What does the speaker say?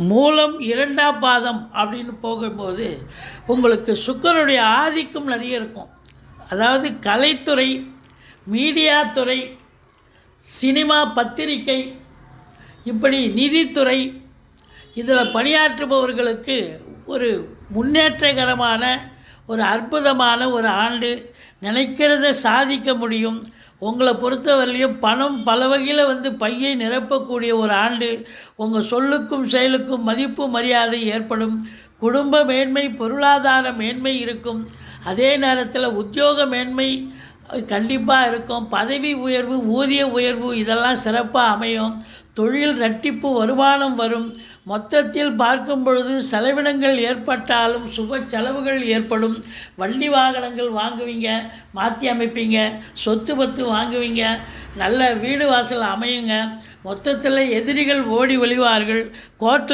மூலம் 2ஆம் பாதம் அப்படின்னு போகும்போது உங்களுக்கு சுக்கிரனுடைய ஆதிக்கம் நிறைய இருக்கும். அதாவது கலைத்துறை, மீடியா துறை, சினிமா, பத்திரிகை, இப்படி நிதித்துறை, இதில் பணியாற்றுபவர்களுக்கு ஒரு முன்னேற்றகரமான ஒரு அற்புதமான ஒரு ஆண்டு. நினைக்கிறத சாதிக்க முடியும். உங்களை பொறுத்தவரையிலையும் பணம் பல வகையில் பையை நிரப்பக்கூடிய ஒரு ஆண்டு. உங்கள் சொல்லுக்கும் செயலுக்கும் மதிப்பு மரியாதை ஏற்படும். குடும்ப மேன்மை, பொருளாதார மேன்மை இருக்கும். அதே நேரத்தில் உத்தியோக மேன்மை கண்டிப்பாக இருக்கும். பதவி உயர்வு, ஊதிய உயர்வு இதெல்லாம் சிறப்பாக அமையும். தொழில் இரட்டிப்பு வருமானம் வரும். மொத்தத்தில் பார்க்கும் பொழுது செலவினங்கள் ஏற்பட்டாலும் சுப செலவுகள் ஏற்படும். வண்டி வாகனங்கள் வாங்குவீங்க, மாற்றி அமைப்பீங்க. சொத்து பத்து வாங்குவீங்க. நல்ல வீடு வாசல் அமையுங்க. மொத்தத்தில் எதிரிகள் ஓடி ஒளிவார்கள். கோர்ட்டில்